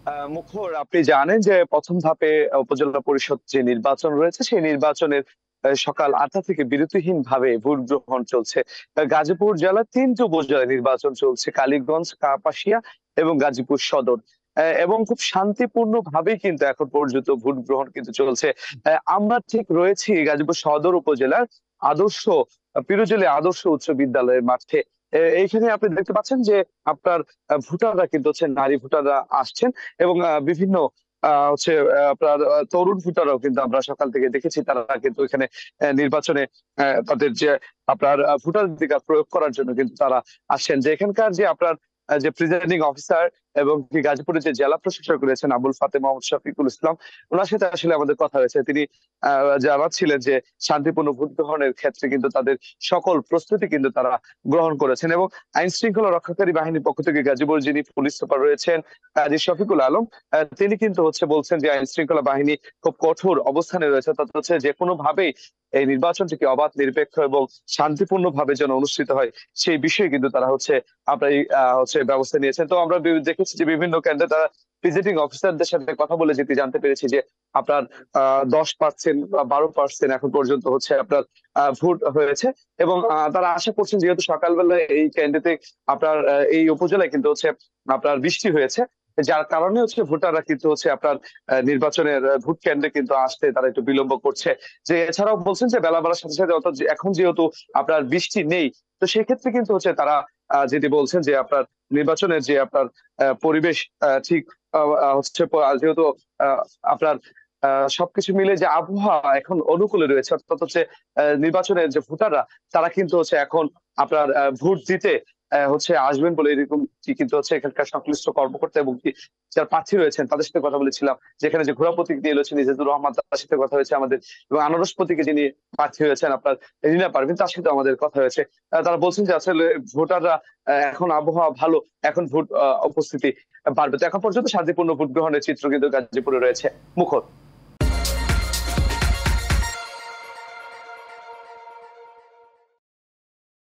মুখর, আপনি জানেন যে প্রথম ধাপে উপজেলা পরিষদ যে নির্বাচন রয়েছে সেই নির্বাচনের সকাল 8টা থেকে বিরতিহীন ভাবে ভোট গ্রহণ চলছে। গাজীপুর জেলার 3টি উপজেলায় নির্বাচন চলছে: কালীগঞ্জ, কাপাসিয়া এবং গাজীপুর সদর। এবং খুব শান্তিপূর্ণ ভাবেই কিন্তু এখন পর্যন্ত ভোট গ্রহণ কিন্তু চলছে। আমরা ঠিক রয়েছি গাজীপুর সদর উপজেলার আদর্শ পিরোজেলী আদর্শ উচ্চ বিদ্যালয়ের মাঠে। এইখানে আপনি দেখতে পাচ্ছেন যে আপনার ভোটাররা কিন্তু হচ্ছে নারী ভোটাররা আসছেন এবং বিভিন্ন হচ্ছে আপনার তরুণ ভোটাররাও কিন্তু আমরা সকাল থেকে দেখেছি, তারা কিন্তু এখানে নির্বাচনে তাদের যে আপনার ভোটাধিকার প্রয়োগ করার জন্য কিন্তু তারা আসছেন। যে এখানকার যে আপনার যে প্রিজাইডিং অফিসার এবং কি গাজীপুরের যে জেলা প্রশাসক রয়েছেন আবুল ফাতে মোহাম্মদ শফিকুল ইসলাম, ওনার সাথে আসলে আমাদের কথা হয়েছে। তিনি জানাচ্ছিলেন যে শান্তিপূর্ণ ভোট গ্রহণের ক্ষেত্রে কিন্তু তাদের সকল প্রস্তুতি কিন্তু তারা গ্রহণ করেছেন। এবং আইন শৃঙ্খলা রক্ষাকারী বাহিনীর পক্ষ থেকে গাজীপুর যিনি পুলিশ সুপার রয়েছেন কাজী শফিকুল আলম, তিনি কিন্তু হচ্ছে বলছেন যে আইন শৃঙ্খলা বাহিনী খুব কঠোর অবস্থানে রয়েছে, তথা হচ্ছে যে কোনো ভাবেই এই নির্বাচনটিকে অবাধ, নিরপেক্ষ এবং শান্তিপূর্ণ ভাবে যেন অনুষ্ঠিত হয় সেই বিষয়ে কিন্তু তারা হচ্ছে আপনার হচ্ছে ব্যবস্থা নিয়েছেন। তো আমরা দেখেছি যে বিভিন্ন কেন্দ্রে তারা ভিজিটিং অফিসারদের সাথে কথা বলে যেটি জানতে পেরেছি যে আপনার 10% বা 12% এখন পর্যন্ত হচ্ছে আপনার ভোট হয়েছে। এবং তারা আশা করছেন যেহেতু সকালবেলা এই কেন্দ্রেতে আপনার এই উপজেলায় কিন্তু হচ্ছে আপনার বৃষ্টি হয়েছে, যার কারণে হচ্ছে ভোটাররা কিন্তু হচ্ছে আপনার নির্বাচনের ভোট কেন্দ্রে কিন্তু আসতে তারা একটু বিলম্ব করছে। যে এছাড়াও বলছেন যে বেলা বাড়ার সাথে সাথে অর্থাৎ এখন যেহেতু আপনার বৃষ্টি নেই, তো সেক্ষেত্রে কিন্তু হচ্ছে তারা যেটি বলছেন যে আপনার নির্বাচনের যে আপনার পরিবেশ ঠিক হচ্ছে যেহেতু আহ, আপনার সবকিছু মিলে যে আবহাওয়া এখন অনুকূলে রয়েছে, অর্থাৎ হচ্ছে নির্বাচনের যে ভোটাররা তারা কিন্তু হচ্ছে এখন আপনার ভোট দিতে হচ্ছে আসবেন বলে এরকম কি কিন্তু হচ্ছে এখানকার সংশ্লিষ্ট কর্মকর্তা এবং কি যারা প্রার্থী রয়েছেন তাদের সাথে কথা বলেছিলাম। যেখানে যে ঘোড়া প্রতীক দিয়ে রয়েছেন নিজাতুর রহমান, তার সাথে কথা হয়েছে আমাদের। এবং আনারস প্রতীকে যিনি প্রার্থী হয়েছেন আপনার রিনা পারভিন, তার সাথে আমাদের কথা হয়েছে। তারা বলছেন যে আসলে ভোটাররা এখন আবহাওয়া ভালো, এখন ভোট উপস্থিতি বাড়বে। তো এখন পর্যন্ত শান্তিপূর্ণ ভোট গ্রহণের চিত্র কিন্তু গাজীপুরে রয়েছে। মুখর।